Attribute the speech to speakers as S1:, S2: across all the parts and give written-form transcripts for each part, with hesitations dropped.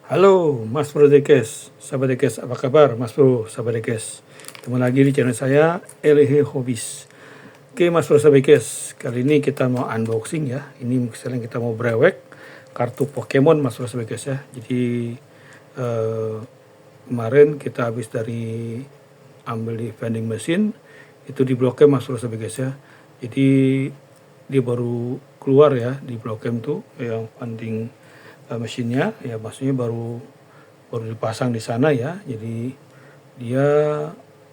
S1: Halo Mas Bro Dekes, sahabat Dekes, apa kabar Mas Bro, sahabat Dekes? Ketemu lagi di channel saya, LH Hobbies. Oke Mas Bro, sahabat Dekes, kali ini kita mau unboxing ya. Ini misalnya kita mau brewek kartu Pokemon Mas Bro, sahabat Dekes ya. Jadi kemarin kita habis dari ambil di vending machine, itu di Blok M Mas Bro, sahabat Dekes ya. Jadi dia baru keluar ya di Blok M tuh yang vending mesinnya ya, maksudnya baru dipasang di sana ya. Jadi dia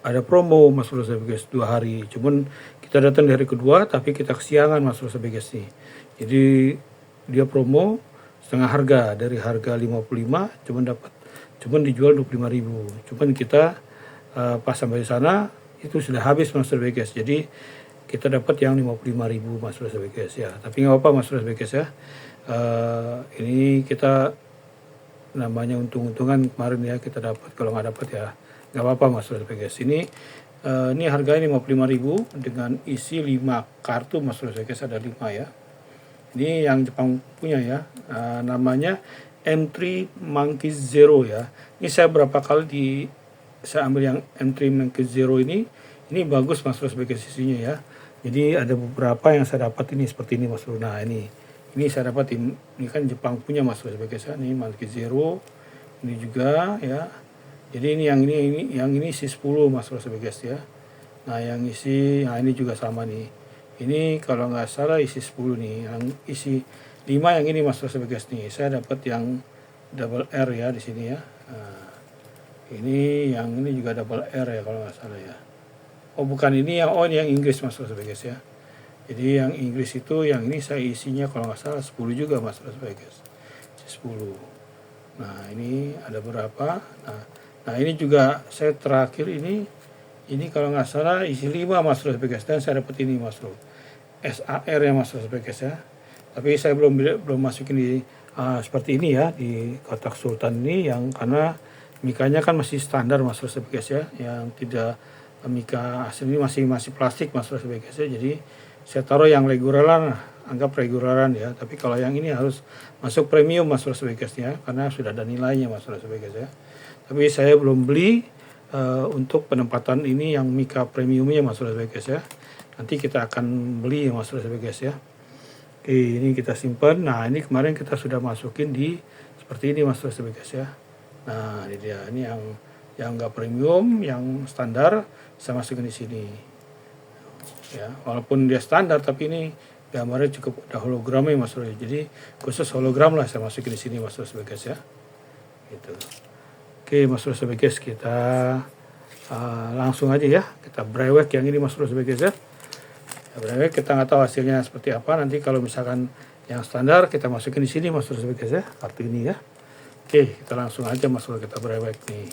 S1: ada promo Mas Bro guys 2 hari. Cuman kita datang di hari kedua tapi kita kesiangan Mas Bro guys nih. Jadi dia promo setengah harga, dari harga 55 cuman dijual 25.000. Cuman kita pas sampai di sana itu sudah habis Mas Bro guys. Jadi kita dapat yang 55.000 Mas Bro guys ya. Tapi nggak apa-apa Mas Bro guys ya. Ini kita namanya untung-untungan kemarin ya, kita dapat. Kalau nggak dapat ya nggak apa-apa Mas Bro guys. Ini harganya 55.000 dengan isi 5 kartu Mas Bro guys, ada 5 ya. Ini yang Jepang punya ya, namanya M3 Monkey Zero ya. Ini saya berapa kali saya ambil yang M3 Monkey Zero ini bagus Mas Bro guys isinya ya. Jadi ada beberapa yang saya dapat ini seperti ini Mas Bro. Nah ini saya dapat, ini kan Jepang punya Mas Bro sebagai saya, ini Monkey Zero, ini juga ya. Jadi ini yang ini isi 10 Mas Bro sebagai ya. Nah yang ini juga sama nih. Ini kalau nggak salah isi 10 nih, yang isi 5 yang ini Mas Bro sebagai nih. Saya dapat yang double R ya di sini ya. Nah, yang ini juga double R ya kalau nggak salah ya. Oh bukan, ini yang Inggris Mas Bro sebagai ya. Jadi yang Inggris itu, yang ini saya isinya kalau nggak salah 10 juga Mas Bro guys, 10. Nah ini ada berapa. Nah ini juga saya terakhir ini kalau nggak salah isi 5 Mas Bro guys, dan saya dapat ini Mas Bro SAR ya Mas Bro guys ya. Tapi saya belum masukin di seperti ini ya, di kotak sultan ini, yang karena mikanya kan masih standar Mas Bro guys ya, yang tidak mika asli, masih plastik Mas Bro guys ya. Jadi saya taruh yang reguleran, anggap reguleran ya. Tapi kalau yang ini harus masuk premium Mas Bro guys ya, karena sudah ada nilainya Mas Bro guys ya. Tapi saya belum beli untuk penempatan ini yang mika premiumnya Mas Bro guys ya. Nanti kita akan beli Mas Bro guys ya. Oke, ini kita simpan. Nah ini kemarin kita sudah masukin di seperti ini Mas Bro guys ya. Nah ini dia, ini yang enggak premium, yang standar saya masukin di sini ya. Walaupun dia standar tapi ini gambarnya cukup ada hologramnya Mas Bro. Jadi khusus hologram lah saya masukin di sini Mas Bro guys ya. Gitu. Oke Mas Bro guys, kita langsung aja ya, kita brewek yang ini Mas Bro guys ya. Brewek kita nggak tahu hasilnya seperti apa. Nanti kalau misalkan yang standar kita masukin di sini Mas Bro guys ya, kartu ini ya. Oke, kita langsung aja Mas Bro, kita brewek nih.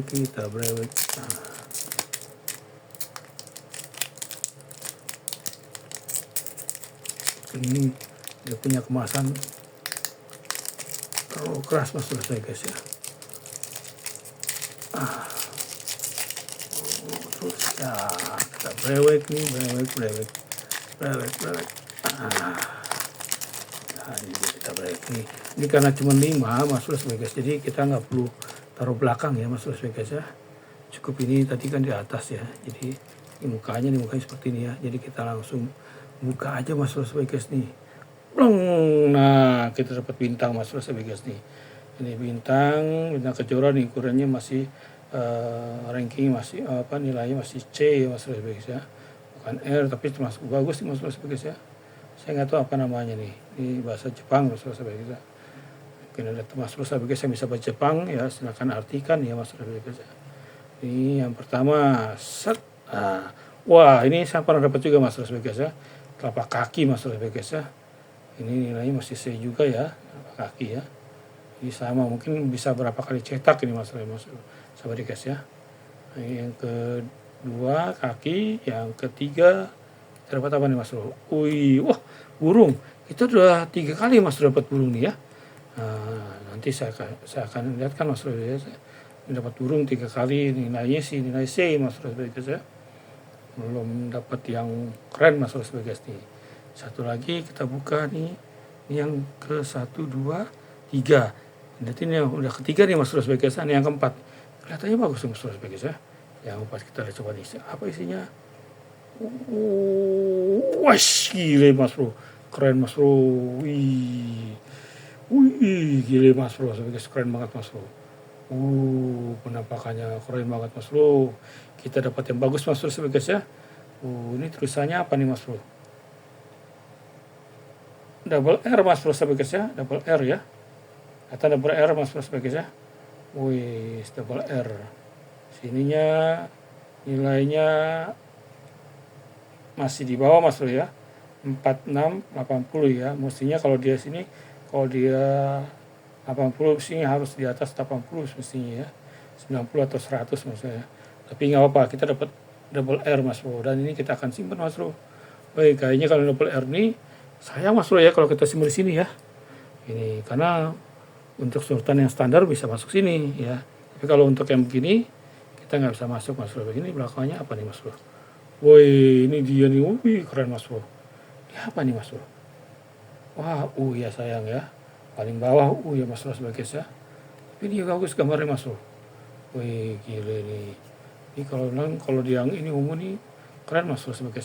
S1: Kita brewek. Ini dia punya kemasan terlalu keras Mas Bro guys ya. Terus ya kita brewek nih, brewek. Nah ini kita brewek nih. Ini karena cuma 5 Mas Bro guys, jadi kita nggak perlu taruh belakang ya Mas Bro guys ya. Cukup ini tadi kan di atas ya. Jadi ini mukanya seperti ini ya. Jadi kita langsung buka aja Mas Bro guys nih. Nah kita dapat bintang Mas Bro guys nih. Ini bintang kejora nih, ukurannya masih ranking masih nilainya masih C ya Mas Bro guys ya. Bukan R tapi termasuk bagus nih Mas Bro guys ya. Saya nggak tahu apa namanya nih. Ini bahasa Jepang Mas Bro guys ya. Mungkin ada Mas Bro guys yang bisa bahasa Jepang ya, silakan artikan ya Mas Bro guys ya. Ini yang pertama set. Nah, wah ini saya pernah dapat juga Mas Bro guys ya. Telapak kaki Mas Bro guys ya. Ini nilainya masih C juga ya, telapak kaki ya. Ini sama, mungkin bisa berapa kali cetak ini Mas Bro sahabat guys ya. Ini yang kedua kaki, yang ketiga dapat apa nih Mas Bro? Wih, wah burung. Itu udah 3 kali Mas Bro dapat burung nih ya. Nah, nanti saya akan lihatkan Mas Bro ya. Dapat burung 3 kali, nilainya sih nilai C Mas Bro guys ya. Belum dapat yang keren Mas Bro guys nih. Satu lagi kita buka nih. Ini yang ke 1, 2, 3. Berarti ini yang udah ketiga nih Mas Bro sebagai ini yang keempat. Kelihatannya bagus Mas Bro sebagai yang keempat kita lihat coba nih. Apa isinya? Wah, gile Mas Bro. Keren Mas Bro. Wih, gile Mas Bro sebagai keren banget Mas Bro. Penampakannya keren banget Mas Bro. Kita dapat yang bagus Mas Bro sebagai ini tulisannya apa nih Mas Bro? Double R Mas Bro sebagai double R ya. Kata double R Mas Bro sebagai wih, double R. Sininya nilainya masih di bawah Mas Bro ya. 4680 ya. Mestinya kalau dia sini, kalau dia 80 sini harus di atas 80 mestinya ya. 90 atau 100 maksudnya. Tapi nggak apa-apa, kita dapat double R Mas Bro. Dan ini kita akan simpan Mas Bro. Wih, kayaknya kalau double R ini sayang Mas Bro ya kalau kita simpan di sini ya. Ini karena untuk sultan yang standar bisa masuk sini ya. Tapi kalau untuk yang begini kita nggak bisa masuk Mas Bro. Begini belakangnya apa nih Mas Bro? Woi, ini dia nih. Wih, keren Mas Bro. Ini apa nih Mas Bro? Wah, ya sayang ya. Paling bawah, ya Mas Bro sebagai Tapi ini bagus gambarnya Mas Bro. Wih, gile nih. Ini kalau yang ini umum nih keren Mas Bro sebagai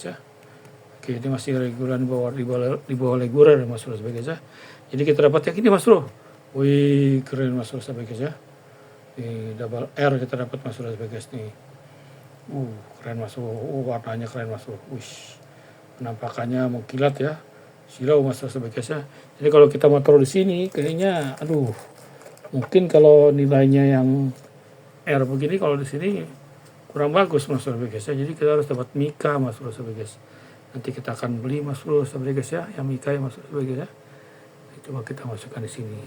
S1: Oke, ini masih regular di bawah regular Mas Bro sebagai Jadi kita dapat yang ini Mas Bro. Wih, keren Mas Bro sebagai Di double R kita dapat Mas Bro sebagai nih. Keren Mas Bro. Warnanya keren Mas Bro. Wih, penampakannya mengkilat ya. Silau Mas Bro sebagai Jadi kalau kita mau taruh di sini, kayaknya, mungkin kalau nilainya yang R begini, kalau di sini kurang bagus Mas Bro sebagai Jadi kita harus dapat Mika Mas Bro sebagai Nanti kita akan beli Mas Bro sebagai yang Mika ya Mas Bro sebagai Coba kita masukkan di sini.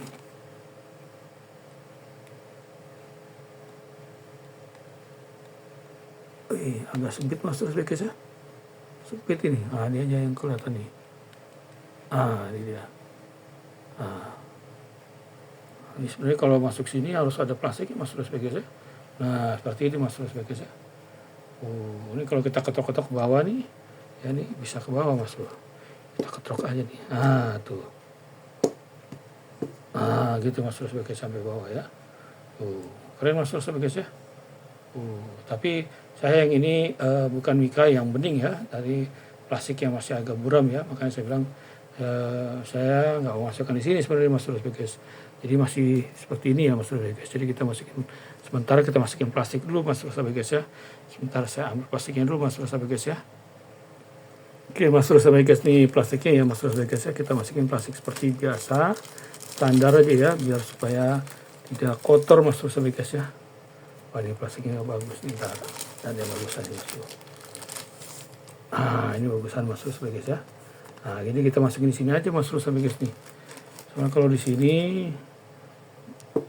S1: Agak sempit Mas Bro sebagai sempit ini. Ini aja yang kelihatan nih. Ini dia. Ini sebenarnya kalau masuk sini harus ada plastik Mas Bro sebagai Nah, seperti ini Mas Bro sebagai ini kalau kita ketok-ketok ke bawah nih, ya nih bisa ke bawah Mas Bro. Kita ketok aja nih. Tuh. Gitu Mas Bro sebagai sampai bawah ya. Keren Mas Bro sebagai tapi saya yang ini bukan Mika yang bening ya, dari plastik yang masih agak buram ya, makanya saya bilang saya nggak mau masukkan di sini sebenarnya Mas Bro guys. Jadi masih seperti ini ya Mas Bro guys. Jadi kita masukin sementara kita masukin plastik dulu Mas Bro guys ya. Sementara saya ambil plastiknya dulu Mas Bro guys ya. Oke Mas Bro guys, nih plastiknya ya Mas Bro guys ya. Kita masukin plastik seperti biasa, standar aja ya, biar supaya tidak kotor Mas Bro guys ya. Wah, ini plastiknya bagus nih, dan yang bagusan ini Mas Bro. Ini bagusan Mas Bro guys ya. Gini kita masukin di sini aja Mas Bro guys nih. Soalnya kalau di sini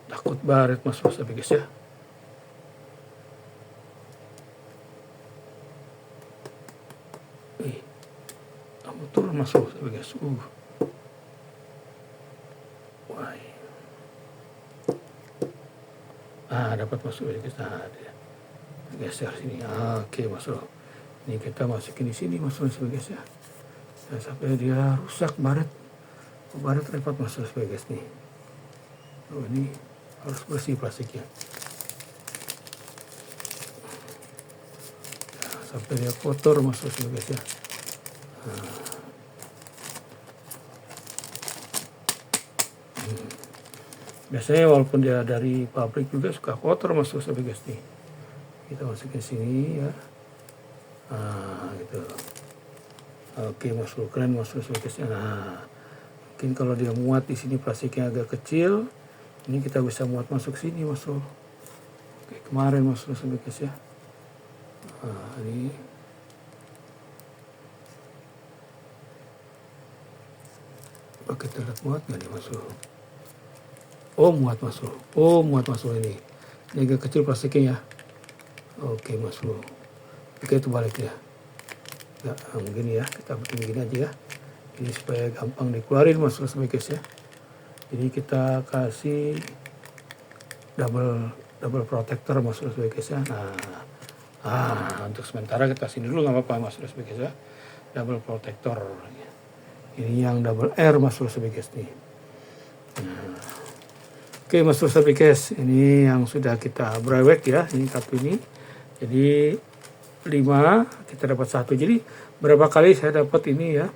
S1: takut baret Mas Bro guys ya. Kamu turun Mas Bro guys. Dapat Mas Bro guys. Dia geser sini. Oke Mas Bro. Ini kita masukin di sini Mas Bro guys ya. Sampai dia rusak baret repot Mas Bro guys nih. Ini harus bersih plastiknya. Sampai dia kotor Mas Bro guys ya. Biasanya walaupun dia dari pabrik juga suka kotor Mas Bro guys nih. Kita masukin sini ya. Gitu. Oke Mas Bro, keren Mas Bro guys. Mungkin kalau dia muat di sini plastiknya agak kecil, ini kita bisa muat masuk sini Mas Bro. Oke, kemarin Mas Bro guys ya. Ini pakai terlihat muat nggak nih Mas Bro? Muat Mas Bro. Muat Mas Bro ini. Ini agak kecil plastiknya ya. Oke Mas Bro. Oke, itu balik ya. Mungkin ya, kita bikin begini aja ya. Ini supaya gampang dikeluarin Mas Bro guys ya. Jadi kita kasih double protector Mas Bro guys ya. Untuk sementara kita sini dulu nggak apa-apa Mas Bro guys ya. Double protector. Ini yang double R Mas Bro Sabikes nih. Oke Mas Bro Sabikes, ini yang sudah kita brewek ya, ini kartu ini. Jadi 5, kita dapat 1. Jadi berapa kali saya dapat ini ya.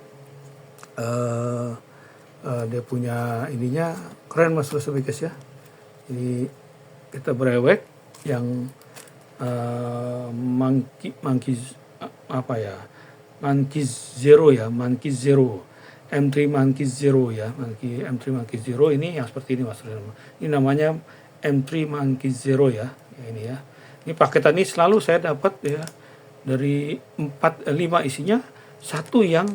S1: Dia punya ininya keren Mas Bro Sabikes ya. Jadi kita brewek yang monkey Zero ya, Monkey Zero, M3 Monkey Zero ya, M3 Monkey Zero ini yang seperti ini Mas. Ini namanya M3 Monkey Zero ya, ini ya. Ini paketan ini selalu saya dapat ya, dari 5 isinya 1 yang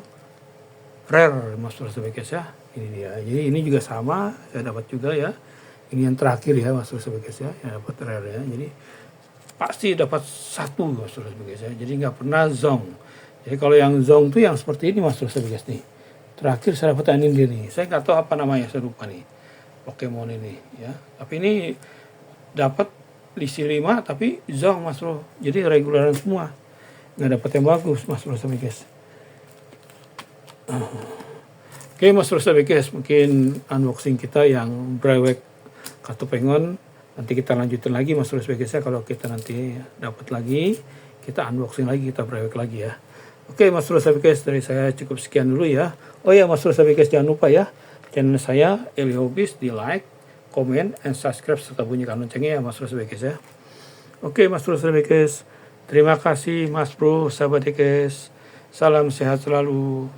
S1: rare Mas Sabikes ya. Ini dia. Jadi ini juga sama, saya dapat juga ya. Ini yang terakhir ya Mas Sabikes ya, yang dapat rare ya. Jadi pasti dapat 1 Mas Sabikes ya. Jadi nggak pernah zong. Jadi kalau yang zong itu yang seperti ini Mas Sabikes nih. Terakhir saya dapat ini nih. Saya nggak tahu apa namanya, saya lupa nih. Pokemon ini ya. Tapi ini dapat lisi 5 tapi zong Mas Bro. Jadi regularan semua. Nggak dapat yang bagus Mas Sabikes. Oke Mas Sabikes, mungkin unboxing kita yang brewek kartu pengon. Nanti kita lanjutin lagi Mas Sabikes ya. Kalau kita nanti dapat lagi, kita unboxing lagi, kita brewek lagi ya. Oke Mas Sabikes, dari saya cukup sekian dulu ya. Oh ya Mas Sabikes, jangan lupa ya, channel saya Eli Hobbies di like, comment, and subscribe serta bunyikan loncengnya ya Mas Sabikes ya. Oke Mas Sabikes, terima kasih Mas Bro Sabikes. Salam sehat selalu.